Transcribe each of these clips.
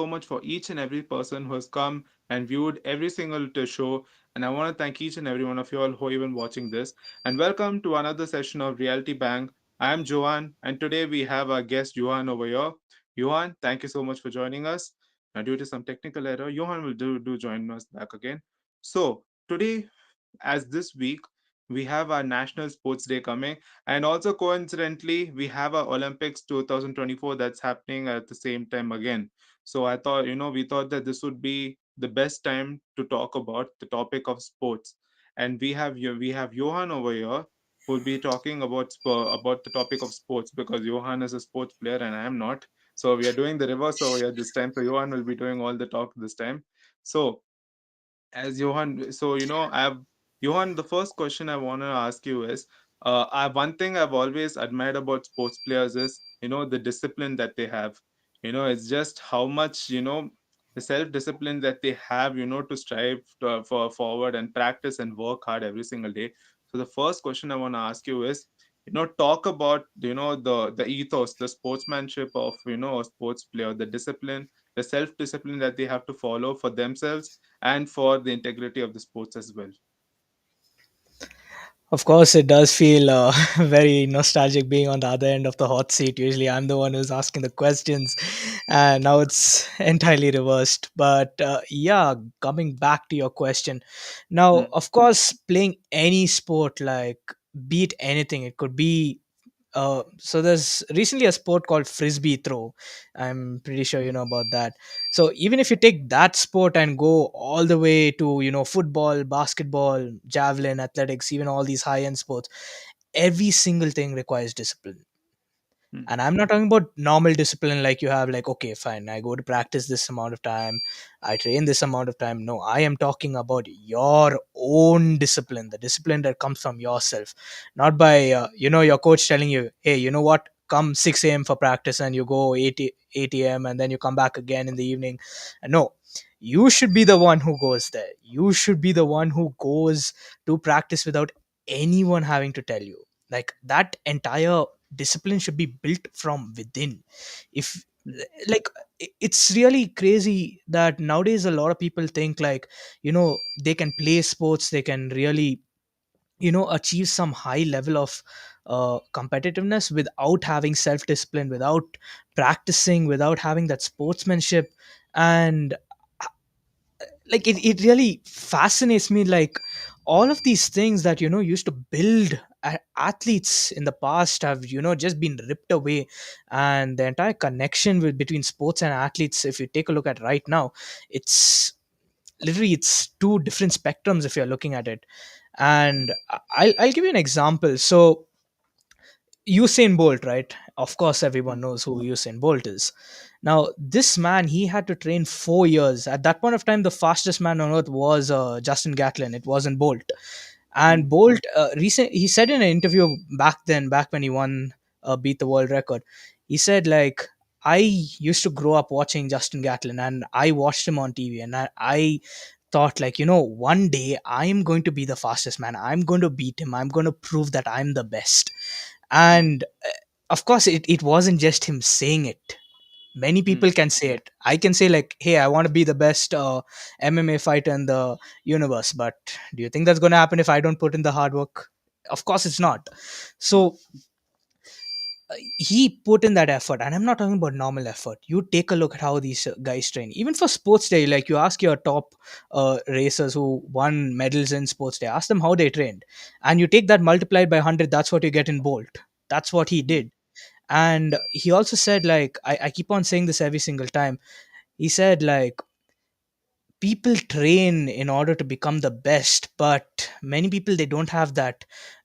much for each and every person who has come and viewed every single show. And I want to thank each and every one of you all who are even watching this. And welcome to another session of Reality Bank. I am Johan, and today we have our guest Johan over here. Johan, thank you so much for joining us. Now, due to some technical error, Johan will do join us back again. So today, as this week, we have our National Sports Day coming, and also coincidentally, we have our Olympics 2024 that's happening at the same time again. So I thought, we thought that this would be the best time to talk about the topic of sports. And we have Johan over here who'll be talking about the topic of sports because Johan is a sports player and I am not. So we are doing the reverse over here this time. So Johan will be doing all the talk this time. So as Johan, so Johan, the first question I want to ask you is, one thing I've always admired about sports players is, the discipline that they have. It's just how much, the self-discipline that they have, to strive for forward and practice and work hard every single day. So the first question I want to ask you is, talk about, the ethos, the sportsmanship of, a sports player, the discipline, the self-discipline that they have to follow for themselves and for the integrity of the sports as well. Of course, it does feel very nostalgic being on the other end of the hot seat. Usually, I'm the one who's asking the questions, and now it's entirely reversed. But yeah, coming back to your question, now, Mm, of course, playing any sport, like beat anything, it could be so there's recently a sport called frisbee throw. I'm pretty sure you know about that. So even if you take that sport and go all the way to football, basketball, javelin, athletics, even all these high end sports, every single thing requires discipline. mm, And I'm not talking about normal discipline like you have, like, okay, fine, I go to practice this amount of time, I train this amount of time. No, I am talking about your own discipline, the discipline that comes from yourself, not by your coach telling you, hey, you know what, come 6 a.m. for practice, and you go 8 a.m. and then you come back again in the evening. No, you should be the one who goes there. You should be the one who goes to practice without anyone having to tell you. Like, that entire discipline should be built from within. If, mm, like, it's really crazy that nowadays a lot of people think, like, they can play sports, they can really achieve some high level of competitiveness without having self discipline, without practicing, without having that sportsmanship. And like, it really fascinates me, like, all of these things that used to build athletes in the past have just been ripped away. And the entire connection between sports and athletes, if you take a look at right now, it's literally, it's two different spectrums if you're looking at it. And I'll give you an example. So Usain Bolt, right? Of course, mm, everyone knows who Usain Bolt is. Now, this man, he had to train 4 years. At that point of time, the fastest man on earth was Justin Gatlin. It wasn't Bolt. And mm, Bolt, he said in an interview back then, back when he won, beat the world record, he said, like, I used to grow up watching Justin Gatlin, and I watched him on TV, and I thought, like, one day I'm going to be the fastest man. I'm going to beat him. I'm going to prove that I'm the best. mm, And of course, it wasn't just him saying it. Many mm, people can say it. I can say, like, hey, I want to be the best MMA fighter in the universe, but do you think that's going to happen if I don't put in the hard work? Of course it's not. So he put in that effort, and I'm not talking about normal effort. You take a look at how these guys train, even for sports day. Like, you ask your top racers who won medals in sports day, ask them how they trained, and you take that multiplied by 100, that's what you get in Bolt. That's what he mm, did. And he also said, like, I keep on saying this every single time. He said, like, people train in order to become the best, but many people, they don't have that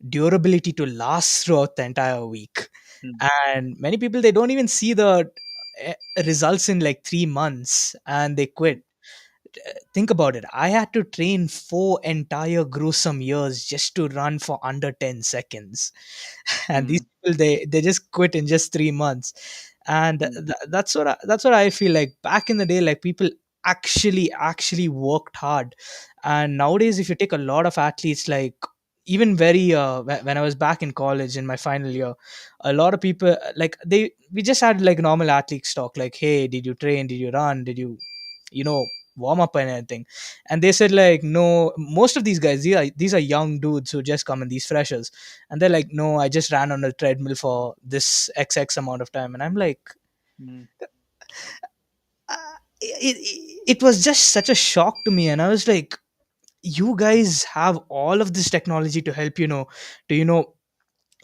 durability to last throughout the entire week. mm, And many people, they don't even see the eh, results in like 3 months, and they quit. Think about it. I had to train 4 entire gruesome years just to run for under 10 seconds. And these mm, people, they just quit in just 3 months. And mm, that's what I feel like. Back in the day, like, people actually worked hard. And nowadays, if you take a lot of athletes, like, even very when I was back in college in my final year, a lot of people like they we just had like normal athletes talk like, hey, did you train, did you run, did you know warm up and anything? And they said like, no, most of these guys, these are young dudes who just come in, these freshers, and they're like, no, I just ran on a treadmill for this XX amount of time. And I'm like, mm, it was just such a shock to me. And I was like, you guys have all of this technology to help, to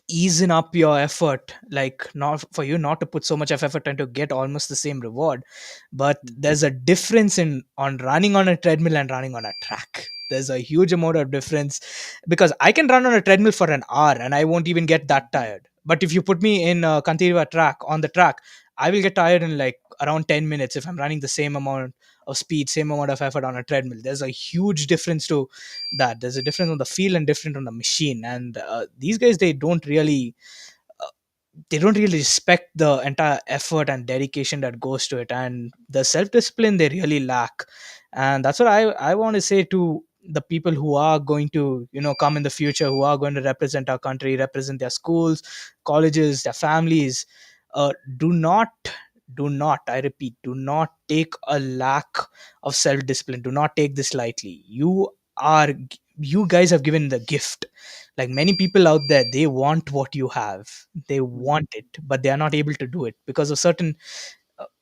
easen up your effort, like not for you not to put so much of effort and to get almost the same reward. But mm, there's a difference in on running on a treadmill and running on a track. There's a huge amount of difference, because I can run on a treadmill for an hour and I won't even get that tired. But if you put me in a Kantirva track, on the track, I will get tired in like around 10 minutes if I'm running the same amount of speed, same amount of effort on a treadmill. There's a huge difference to that. There's a difference on the field and different on the machine. And these guys, they don't really respect the entire effort and dedication that goes to it, and the self discipline they really lack. And that's what I want to say to the people who are going to come in the future, who are going to represent our country, represent their schools, colleges, their families. Do not, I repeat, do not take a lack of self discipline, do not take this lightly. Are you guys have given the gift. Like many people out there, they want what you have, they mm, want it, but they are not able to do it because of certain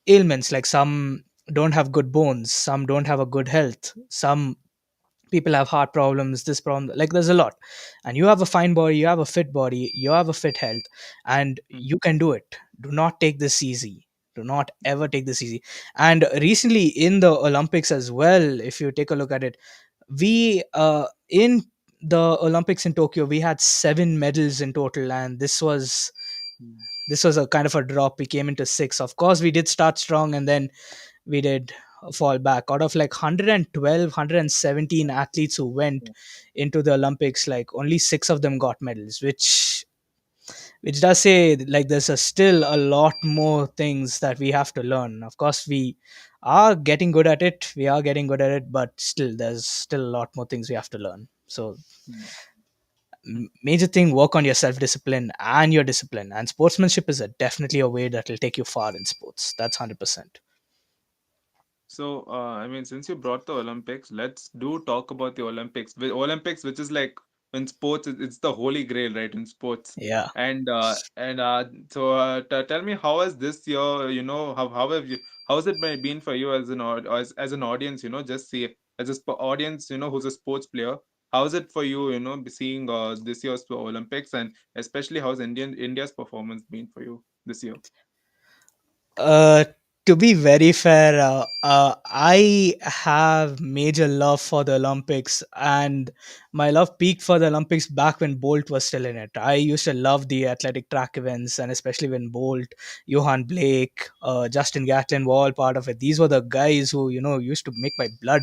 ailments. Like some don't have good bones, some don't have a good health, some people have heart problems, this problem, like there's a lot. And you have a fine body, you have a fit body, you have a fit health, and mm, you can do it. Do not take this easy, do not ever take this easy. And recently in the Olympics as well, if you take a look at it, we in the Olympics in Tokyo, we had 7 medals in total, and mm, this was a kind of a drop. We came into six. Of course, we did start strong, and then we did fall back. Out of like 112, athletes who went yeah, into the Olympics, like only six of them got medals, which does say like there's still a lot more things that we have to learn. Of course, we are getting good at it. We are getting good at it, but still, there's still a lot more things we have to learn. So, mm. major thing: work on your self discipline and your discipline. And sportsmanship is definitely a way that will take you far in sports. That's 100%. So, I mean, since you brought the Olympics, let's do talk about the Olympics. The Olympics, which is like in sports, it's the holy grail, right? In sports, Yeah. tell me, how has this year, how have you, how's it been for you as as an audience, just see as a audience, who's a sports player. How's it for you, seeing this year's Olympics, and especially how's India's performance been for you this year? Uh, to be very fair, I have major love for the Olympics, and my love peaked for the Olympics back when Bolt was still in it. I used to love the athletic track events, and especially when Bolt, Johann Blake, Justin Gatlin were all part of it. These were the guys who used to make my blood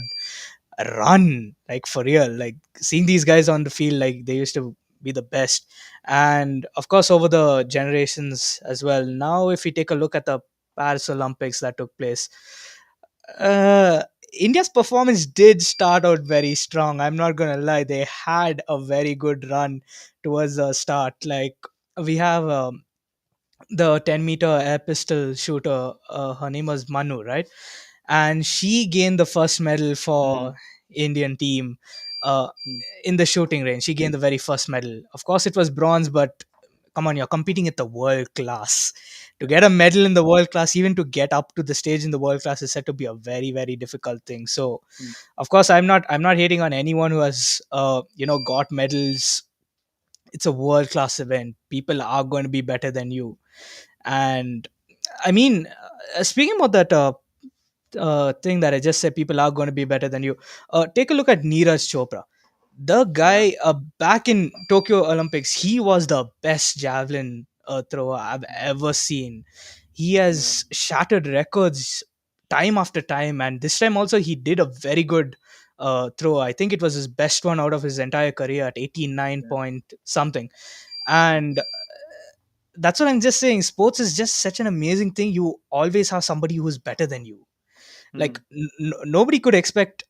run, like for real. Like seeing these guys on the field, like they used to be the best. And of course, over the generations as well. Now, if we take a look at the Paris Olympics that took place, uh, India's performance did start out very strong. I'm not gonna lie; they had a very good run towards the start. Like we have the 10-meter air pistol shooter. Her name was Manu, right? And she gained the first medal Mm, for Indian team uh, mm, in the shooting range. She gained the very first medal. Of course, it was bronze, but come on, you're competing at the world class. To get a medal in the world class, even to get up to the stage in the world class, is said to be a very, very difficult thing. So, mm, of course, I'm not hating on anyone who has got medals. It's a world class event. People are going to be better than you. And I mean, speaking about that thing that I just said, people are going to be better than you. Take a look at Neeraj Chopra. The yeah. guy back in Tokyo Olympics, he was the best javelin thrower I've ever seen. He Yeah. has shattered records time after time, and this time also he did a very good throw. I think it was his best one out of his entire career at 89 Yeah. point something. And that's what I'm just saying. Sports is just such an amazing thing. You always have somebody who's better than you. Like Hmm. nobody could expect.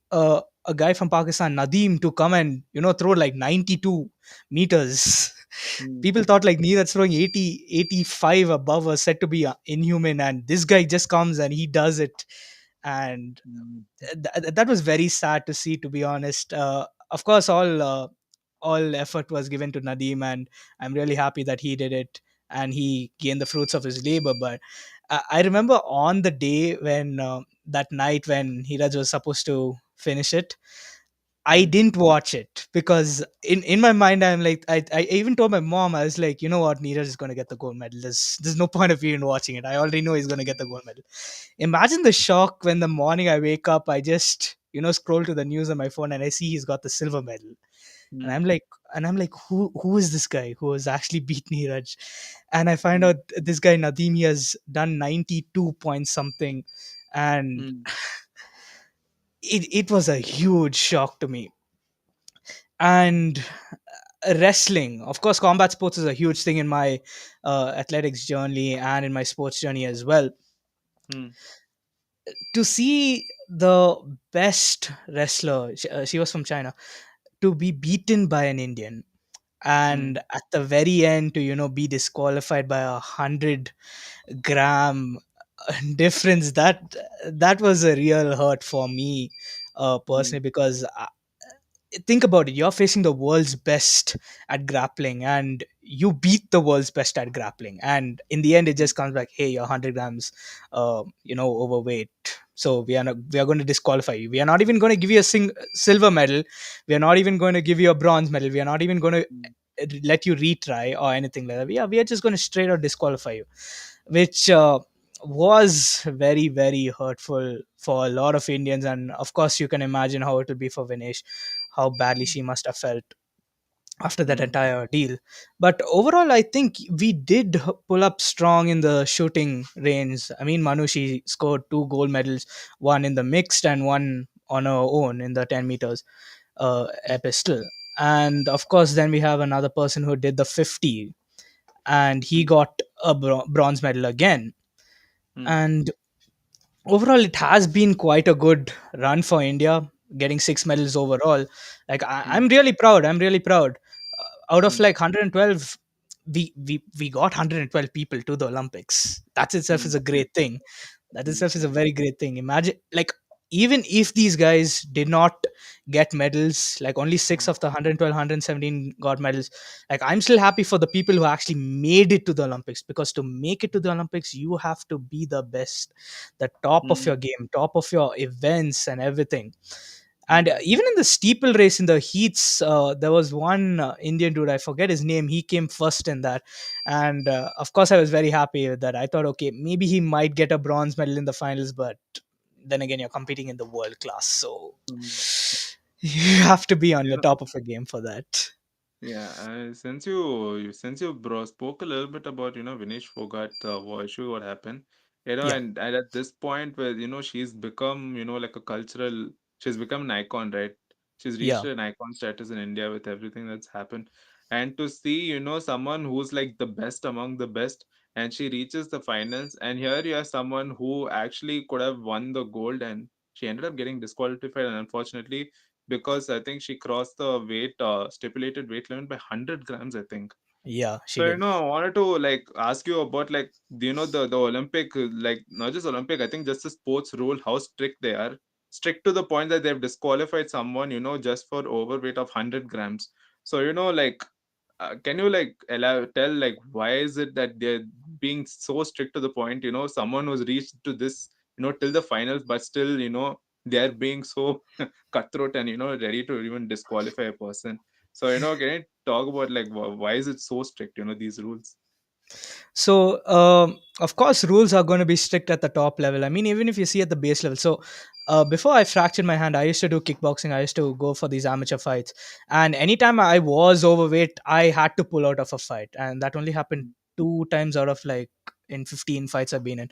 a guy from Pakistan, Nadeem, to come and throw like 92 meters. mm, People thought like Neeraj throwing 80, 85 above was said to be inhuman, and this guy just comes and he does it. And mm, that was very sad to see, to be honest. Of course, all effort was given to Nadeem, and I'm really happy that he did it and he gained the fruits of his labor. But I remember on the day when that night when Hiraj was supposed to finish it, I mm, didn't watch it because in my mind I'm like, I even told my mom, I was like, you know what, Neeraj is going to get the gold medal. There's no point of even watching it. I already know he's going to get the gold medal. Imagine the shock when the morning I wake up, I just scroll to the news on my phone and I see he's got the silver medal, and mm, I'm like, who is this guy who has actually beat Neeraj? And I find mm, out this guy Nadeem, he has done 92 point something, and mm, it was a huge shock to me. And wrestling, of course, combat sports is a huge thing in my athletics journey and in my sports journey as well. mm, To see the best wrestler, she was from China, to be beaten by an Indian, mm, and at the very end to be disqualified by 100 gram difference, that was a real hurt for me mm, personally, because think about it, you're facing the world's best at grappling and you beat the world's best at grappling, and in the end it mm, just comes back, hey, you're 100 grams overweight, so we are going to disqualify you. We are not even going to give you a silver medal. We are not even going to give you a bronze medal. We are not even going to mm, let you retry or anything like that. We are just going to straight out disqualify you, which was very, very hurtful for a lot of Indians. And of course, you can imagine how it will be for Vinesh, how badly she must have felt after that mm, entire deal. But overall, I think we did pull up strong in the shooting range. I mean, Manu, she scored 2 gold medals, one in the mixed and one on her own in the 10 meters pistol. And of course, then we have another person who did the 50, and he mm, got a bronze medal again. mm, And overall, it has been quite a good run for India, getting 6 medals overall. Like mm, I'm really proud. I'm really proud. Out of mm, like 112, we got 112 people to the Olympics. That itself is mm, a great thing. That mm, itself is a very great thing. Imagine, like, even if these guys did not get medals, like only six of the 112, 117 got medals, like I'm still happy for the people who actually made it to the Olympics, because to make it to the Olympics, you have to be the best, the top of mm, your game, top of your events and everything. And mm, even in the steeple race in the heats, there was one Indian dude, I forget his name, he came first in that. And of course, I was very happy with that. I thought, okay, maybe he might get a bronze medal in the finals, but then again, you're competing in the world class, so mm. you have to be on You your know, top of your game for that. yeah, since you bro spoke a little bit about Vinesh Fogart issue, what happened, Yeah, and at this point where she's become like a cultural, she's become an icon, right? She's reached yeah, an icon status in India with everything that's happened, and to see someone who's like the best among the best, and she reaches the finals, and here you have someone who actually could have won the gold, and she ended up getting disqualified, and unfortunately because I think she crossed the stipulated weight limit by 100 grams, I think. yeah, she So, did. I wanted to like ask you about like the Olympic like not just Olympic, I think just the sports rule, how strict they are. Strict to the point that they've disqualified someone, just for overweight of 100 grams. So, like can you like tell like why is it that they're being so strict to the point, someone who's reached to this, till the finals, but still, they're being so cutthroat and ready to even disqualify a person. So, can you talk about like why is it so strict, these rules? So, of course, rules are going to be strict at the top level. I mean, even if you see at the base level. So, before I fractured my hand, I used to do kickboxing. I used to go for these amateur fights. And anytime I was overweight, I had to pull out of a fight. And that only happened 2 times out of like in 15 fights I've been in.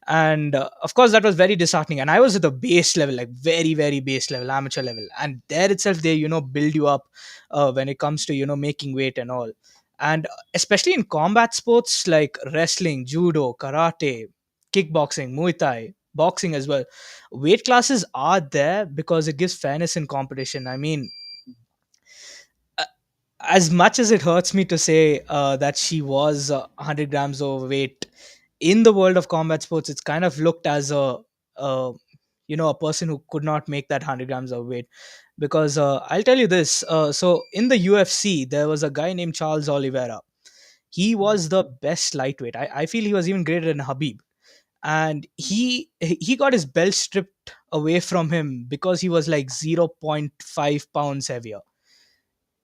And of course, that was very disheartening. And I was at the base level, like very, very base level, amateur level. And there itself, they, build you up when it comes to, making weight and all. And especially in combat sports like wrestling, judo, karate, kickboxing, muay thai, boxing as well. Weight classes are there because it gives fairness in competition. I mean, as much as it hurts me to say that she was 100 grams overweight in the world of combat sports, it's kind of looked as a a person who could not make that 100 grams of weight. Because I'll tell you this, so in the UFC there was a guy named Charles Oliveira. He Mm, was the best lightweight. I feel he was even greater than Habib. And mm, he got his belt stripped away from him because he was like zero point 0.5 pounds heavier.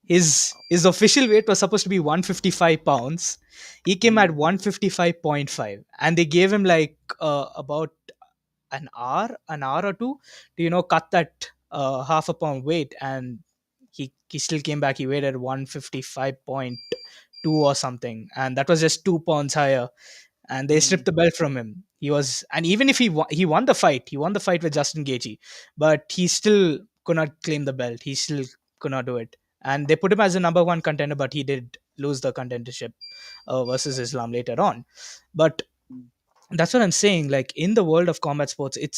His official weight was supposed to be 155 pounds. He came at mm, 155.5, and they gave him like about an hour or two to cut that half a pound weight, and he still came back. He weighed at 155.2 or something, and that was just 2 pounds higher. And they stripped mm, the belt from him. He was, and even if he won the fight, he won the fight with Justin Gaethje, but he still could not claim the belt. He still could not do it, and they put him as a number one contender, but he did lose the contendership versus Islam later on. But mm, that's what I'm saying. Like in the world of combat sports, it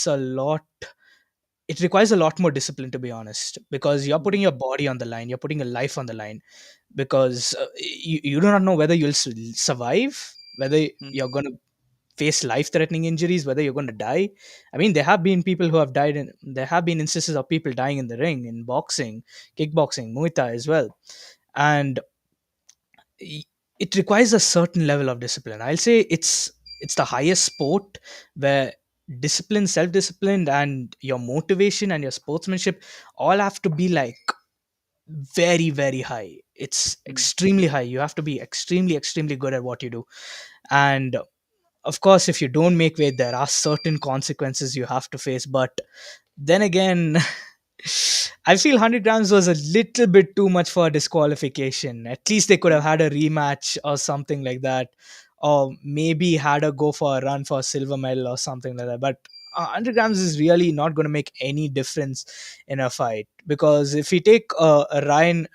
requires a lot more discipline, to be honest, because you're mm, putting your body on the line, you're putting your life on the line, because you do not know whether you'll survive, whether mm, you're going to face life threatening injuries, whether you're going to die. I mean, there have been people who have died, and there have been instances of people dying in the ring, in boxing, kickboxing, Muay Thai as well. And it requires a certain level of discipline. I'll say it's the highest sport where discipline, self-discipline, and your motivation and your sportsmanship all have to be like very, very high. It's mm, extremely high. You have to be extremely, extremely good at what you do. And of course, if you don't make weight, there are certain consequences you have to face. But then again, I feel 100 grams was a little bit too much for a disqualification. At least they could have mm, had a rematch or something like that, or maybe had a go for a run for a silver medal or something like that. But 100 grams is really not going to make any difference in a fight, because if we take a Ryan,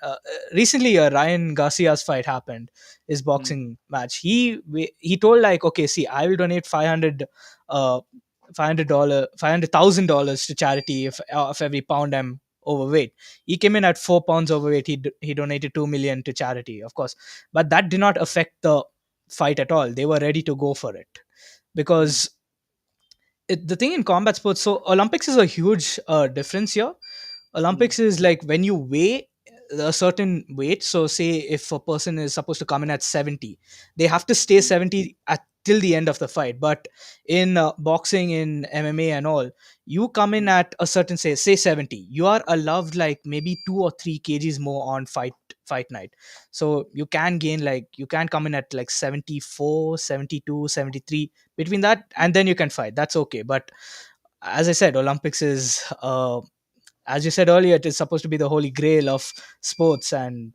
recently a Ryan Garcia's fight happened, his mm, boxing match. He told like, okay, see, I will donate 500 $500,000 to charity if of every pound I'm overweight. He came in at 4 pounds overweight. He donated 2 million to charity, of course, but that did not affect the fight at all. They were ready to go for it mm, because the thing in combat sports. So Olympics is a huge difference here. mm, Olympics is like when you weigh a certain weight. So, say if a person is supposed to come in at 70, they have to stay mm, 70 at till the end of the fight. But in boxing, in MMA, and all, you come in mm, at a certain say 70. You are allowed like maybe 2 or 3 kgs more on fight night. So you can gain, like, you can come in at like 74, 72, 73, between that, and then you can fight. That's okay. But as I said, Olympics is as you said earlier, it is supposed to be the holy grail of sports, and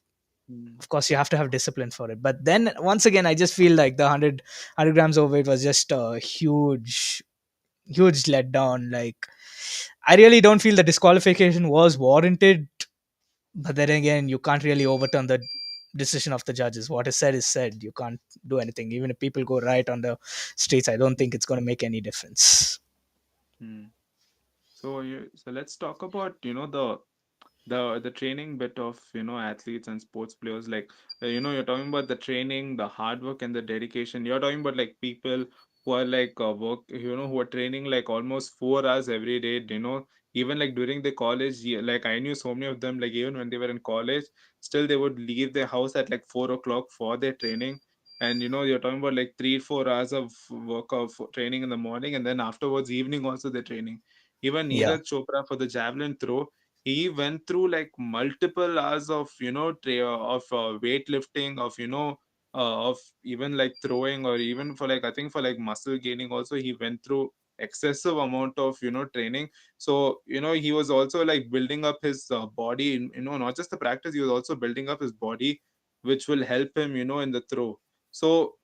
mm, of course you have to have discipline for it. But then once again, I just feel like the 100 grams overweight was just a huge letdown. Like, I really don't feel the disqualification was warranted, but then again, you can't really overturn the decision of the judges. What is said. You can't do anything. Even if people go riot on the streets, I don't think it's going to make any difference. mm. So let's talk about the training bit of athletes and sports players. Like you're talking about the training, the hard work, and the dedication. You're talking about like people who are like work, who are training like almost 4 hours every day. Even like during the college year, like I knew so many of them, like even when they were in college, still they would leave their house at like 4 o'clock for their training. And you're talking about like 3-4 hours of work of training in the morning, and then afterwards evening also they're training. Even Yeah, Neeraj Chopra for the javelin throw, he went through like multiple hours of weightlifting, of of even like throwing, or even for like I think for like muscle gaining also, he went through excessive amount of training. So he was also like building up his body not just the practice, he was also building up his body, which will help him in the throw. So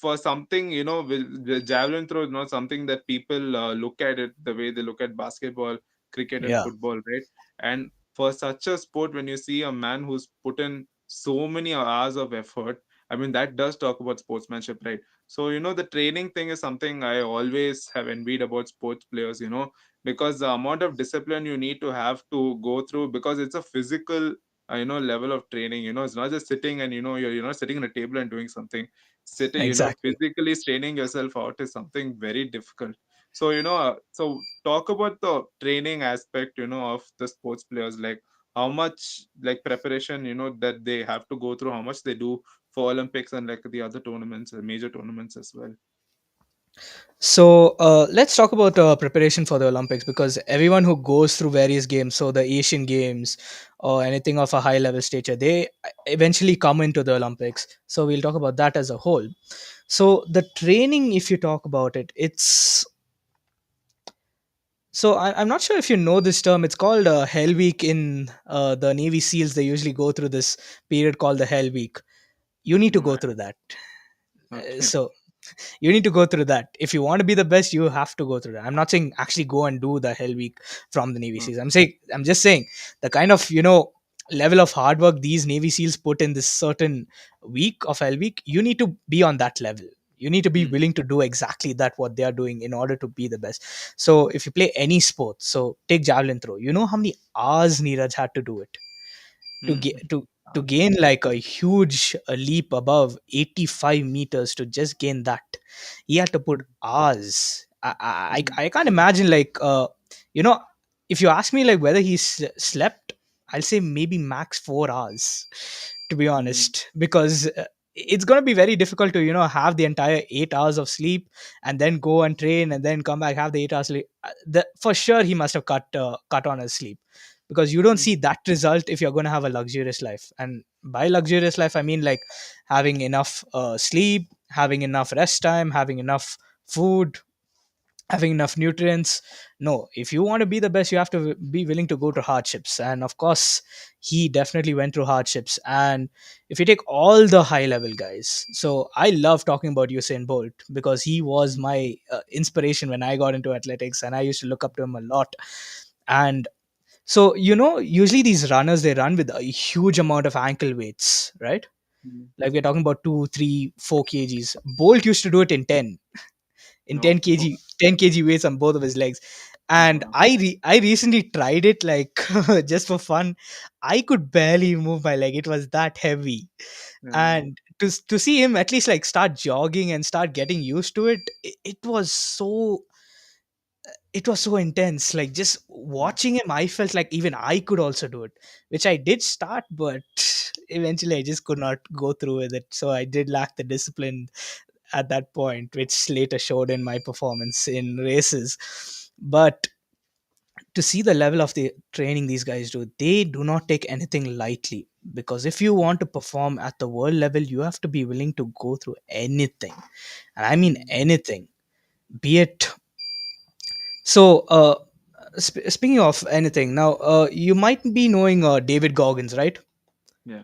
for something, the javelin throw is not something that people look at it the way they look at basketball, cricket, and yeah, football, right? And for such a sport, when you see a man who's put in so many hours of effort, I mean, that does talk about sportsmanship, right? So, the training thing is something I always have envied about sports players, because the amount of discipline you need to have to go through, because it's a physical, level of training. It's not just sitting and, you're not sitting on a table and doing something. Sitting, Exactly. physically straining yourself out is something very difficult. So, so talk about the training aspect, of the sports players, like how much like preparation, that they have to go through, how much they do for Olympics and like the other tournaments, major tournaments as well. So let's talk about preparation for the Olympics, because everyone who goes through various games, so the Asian Games or anything of a high level stature, they eventually come into the Olympics. So we'll talk about that as a whole. So the training, if you talk about it, it's so I'm not sure if you know this term. It's called Hell Week in the Navy SEALs. They usually go through this period called the Hell Week. You need to No, go through that. okay. So you need to go through that. If you want to be the best, you have to go through that. I'm not saying actually go and do the Hell Week from the Navy Mm, SEALs. I'm just saying the kind of level of hard work these Navy SEALs put in this certain week of Hell Week. You need to be on that level. You need to be mm, willing to do exactly that what they are doing in order to be the best. So if you play any sport, so take javelin throw, you know how many hours Neeraj had to do it to mm, get to gain like a huge leap above 85 meters. To just gain that, he had to put mm, hours. mm, I can't imagine, like you know if you ask me like whether he slept, I'll say maybe max 4 hours, to be mm, honest, because it's going to be very difficult to have the entire 8 hours of sleep and then go and train and then come back, have the 8 hours sleep. For sure he must have cut on his sleep, because you don't mm, see that result if you're going to have a luxurious life. And by luxurious life, I mean like having enough sleep, having enough rest time, having enough food, having enough nutrients. No, if you want to be the best, you have to be willing to go to hardships. And of course, he definitely went through hardships. And if you take all the high level guys, so I love talking about Usain Bolt, because he was mm, my inspiration when I got into athletics, and I used to look up to him a lot. And so, usually these runners, they run with a huge amount of ankle weights, right? mm. Like we're talking about 2, 3, 4 kgs. Bolt used to do it in 10, in 10 No. kg, 10 kg weights on both of his legs. And Wow. I recently tried it, like just for fun. I could barely move my leg. It was that heavy. Yeah. And to see him at least like start jogging and start getting used to it, it was so intense. Like just Mm, watching him, I felt like even I could also do it, which I did start, but eventually I just could not go through with it. So I did lack the discipline at that point, which later showed in my performance in races. But to see the level of the training these guys do, they do not take anything lightly. Because if you want to perform at the world level, you have to be willing to go through anything. And I mean mm, anything, be it. So, speaking of anything, now you might be knowing David Goggins, right? yeah.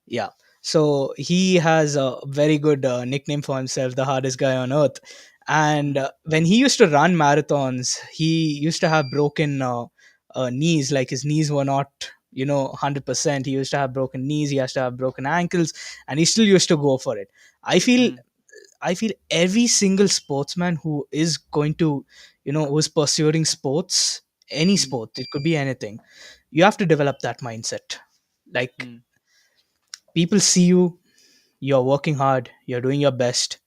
Yeah. So he has a very good nickname for himself, the hardest guy on earth. And Mm, when he used to run marathons, he used to have broken knees. Like his knees were not, 100%. He used to have broken knees. He has to have broken ankles, and he still used to go for it. I feel mm, I feel every single sportsman who is going to, who's pursuing sports, any mm, sport, it could be anything, you have to develop that mindset. Like mm, people see you, you're working hard, you're doing your best,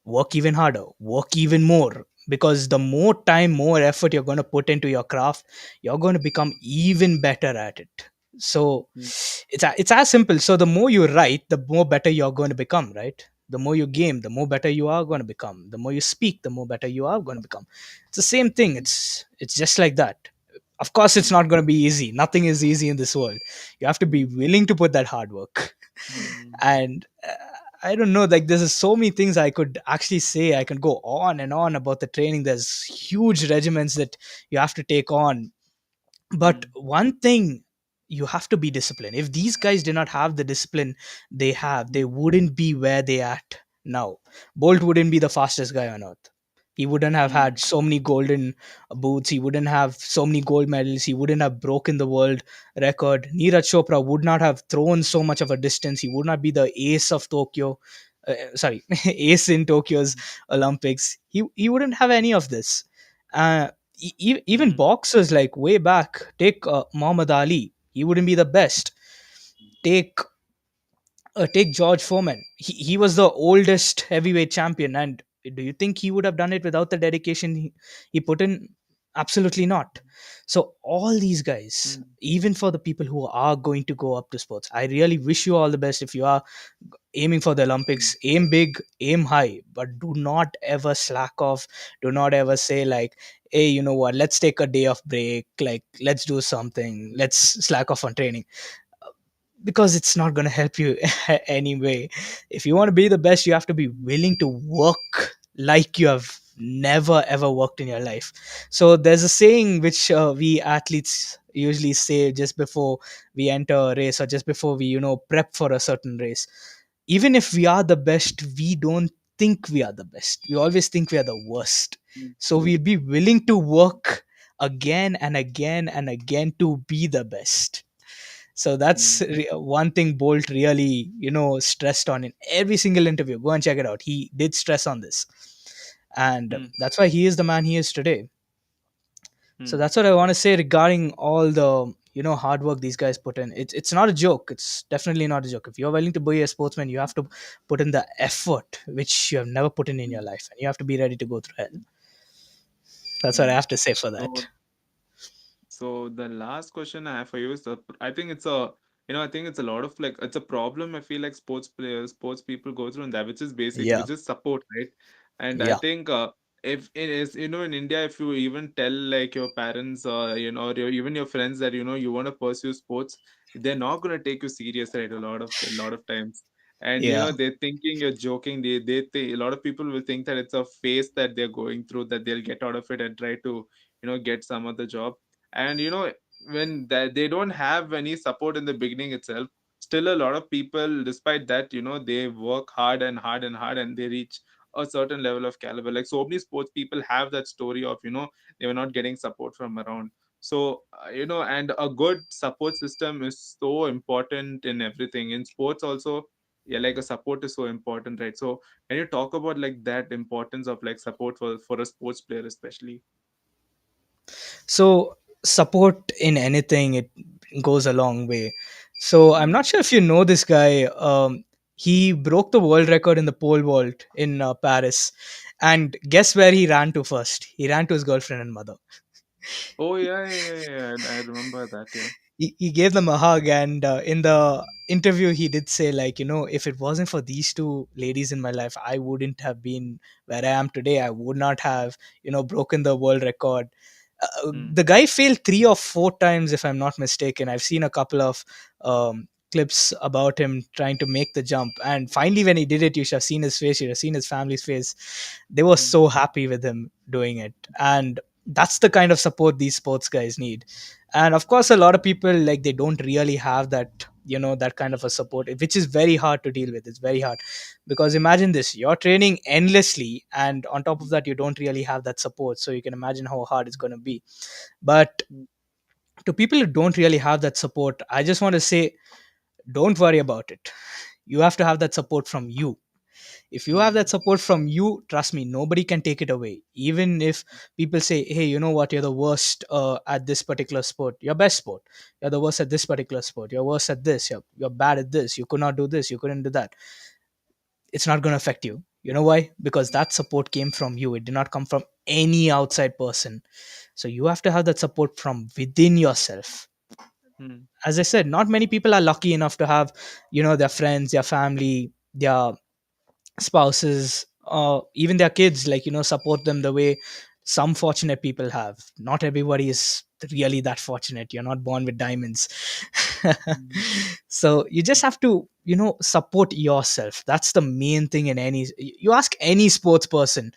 work even harder, work even more, because the more time, more effort you're going to put into your craft, you're going to become even better at it. So mm, it's as simple. So the more you write, the more better you're going to become, right? The more you game, the more better you are going to become. The more you speak, the more better you are going to become. It's the same thing. mm, It's just like that. Of course it's mm, not going to be easy. Nothing is easy in this world. You have to be mm, willing to put that hard work. mm, And I don't know, like there's so many things I could actually say. I can go on and on about the training. There's huge regiments that you have to take on. But mm, one thing, you have to be disciplined. If these guys did not have the discipline they have, they mm, wouldn't be where they at now. Bolt wouldn't be the fastest guy on earth. He wouldn't have mm, had so many golden boots. He wouldn't have so many gold medals. He wouldn't have broken the world record. Neeraj Chopra would not have thrown so much of a distance. He would not be the ace of Tokyo. Sorry, ace in Tokyo's Olympics. He wouldn't have any of this. Uh, Even mm, boxers like way back, take Muhammad Ali. He wouldn't be the best. Take take George Foreman. He was the oldest heavyweight champion, and do you think he would have done it without the dedication he put in? Absolutely not. So all these guys, mm, even for the people who are going to go up to sports, I really wish you all the best. If you are aiming for the mm, Olympics, aim big, aim high, but do not ever slack off. Do not ever say like, hey, you know what, let's take a day of break, like let's do something, let's slack off on training, because it's not going to help you anyway. If you want to be the best, you have to be willing to work like you have never ever worked in your life. So there's a saying which we athletes usually say just before we enter a race, or just before we prep for a certain race. Even if we are the best, we don't think we are the best. We always think we are the worst. mm, So we'll be willing to work again and again and again to be the best. So that's mm, one thing Bolt really, stressed on in every single interview. Go and check it out. He did stress on this. And mm, that's why he is the man he is today. So mm, that's what I want to say regarding all the, hard work these guys put in. It's not a joke. It's definitely not a joke. If you're willing to be a sportsman, you have to put in the effort which you have never put in your mm, life. And you have to be ready to go through hell. That's what I mm. have to say for that. So So the last question I have for you is, I think it's a, I think it's a lot of like, it's a problem I feel like sports players, sports people go through in that, which is basic, Yeah. which is support, right? And I Yeah. think if it is, in India, if you even tell like your parents, or even your friends that, you want to pursue sports, they're not going to take you serious, right? A lot of times. And Yeah. they're thinking you're joking. They think a lot of people will think that it's a phase that they're going through, that they'll get out of it and try to, get some other job. And when they don't have any support in the beginning itself, still a lot of people, despite that, they work hard and hard and hard, and they reach a certain level of caliber. Like, so many sports people have that story of, they were not getting support from around. So and a good support system is so important in everything in sports also. Yeah, like a support is so important, right? So can you talk about like that importance of like support for a sports player especially? So support in anything, it goes a long way. So I'm Mm. not sure if you know this guy. He broke the world record in the pole vault in Paris, and guess where he ran to first? He ran to his girlfriend and mother. Oh yeah, yeah, yeah, yeah. I remember that. Yeah. He gave them a hug, and in the interview he did say, like, if it wasn't for these two ladies in my life, I wouldn't have been where I am today. I would not have broken the world record. Mm, The guy failed 3 or 4 times, if I'm not mistaken. I've seen a couple of clips about him trying to make the jump, and finally when he did it, you should have seen his face, you should have seen his family's face. They were mm, so happy with him doing it. And that's the kind of support these sports guys need. And of course, a lot of people, like, they don't really have that, that kind of a support, which is very hard to deal with. It's very hard, because imagine this: you're training endlessly, and on top of that, you don't really have that support. So you can imagine how hard it's going to be. But mm, to people who don't really have that support, I just want to say, don't worry about it. You have to have that support from you. If you have mm, that support from you, trust me, nobody can take it away. Even if people say, hey, you know what, you're the worst at this particular sport, your best sport, you're the worst at this particular sport, you're worse at this, you're bad at this, you could not do this, you couldn't do that, it's not going to affect you. You know why? Because that support came from you. It did not come from any outside person. So you have to have that support from within yourself. mm, As I said, not many people are lucky enough to have, their friends, their family, their spouses, even their kids, like, support them the way some fortunate people have. Not everybody is really that fortunate. You're not born with diamonds. mm, So you just have to, support yourself. That's the main thing. In any, you ask any sports person,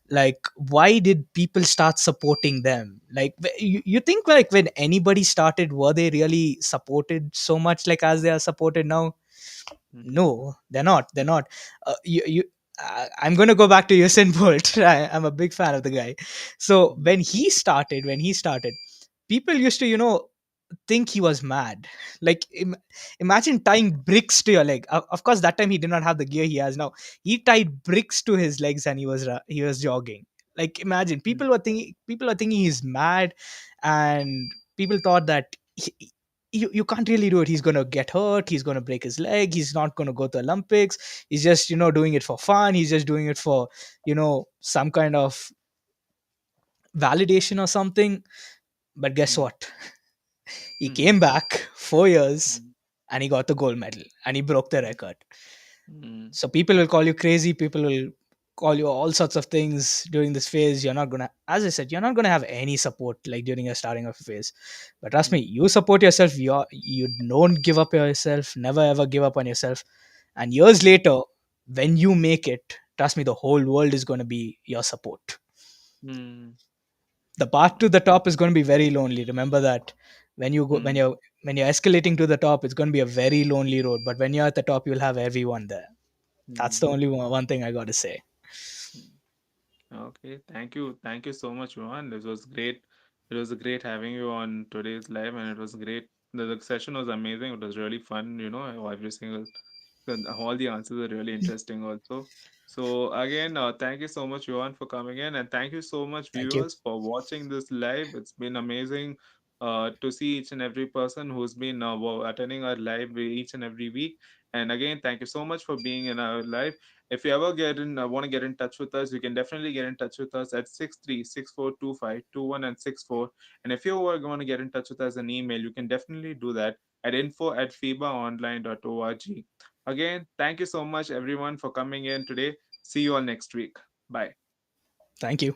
like, why did people start supporting them? Like, you think, like, when anybody started, were they really supported so much like as they are supported now? mm, No, they're not. They're not. You I'm going to go back to Usain Bolt. I'm a big fan of the guy. So Mm, when he started, people used to, think he was mad. Like, imagine tying bricks to your leg. Of course, that time he did not have the gear he has now. He tied bricks to his legs and he was jogging. Like, imagine, mm, people were thinking he's mad, and people thought that you can't really do it. He's gonna get hurt. He's gonna break his leg. He's not gonna go to Olympics. He's just, doing it for fun. He's just doing it for, some kind of validation or something. But guess mm, what? He mm, came back 4 years mm, and he got the gold medal and he broke the mm, record. mm, So people will call you crazy. People will call you all sorts of things during this phase. You're not gonna, as I said, you're not gonna have any support like during your starting of a phase. But trust me, mm, you support yourself. You don't give up yourself. Never ever give up on yourself. And years mm, later, when you make it, trust me, the whole world is gonna be your support. mm. The path to the top is going to be very lonely. Remember that. When you go when Mm, you're escalating to the top, it's going to be a very lonely road, but when you're at the top, you'll have everyone there. That's the mm, only one thing I got to say. mm. Okay, thank you. Thank you so much, Johan. This was great. It was great having you on today's live, and it was great. The session was amazing. It was really fun, every single all the answers are really interesting also. So again, thank you so much, Johan, for coming in, and thank you so much, Thank you. viewers, for watching this live. It's been amazing to see each and every person who's been attending our live each and every week. And again, thank you so much for being in our live. If you ever want to get in touch with us, you can definitely get in touch with us at 63642521 and 64. And if you are going to get in touch with us an email, you can definitely do that at info@febaonline.org. Again, thank you so much, everyone, for coming in today. See you all next week. Bye. Thank you.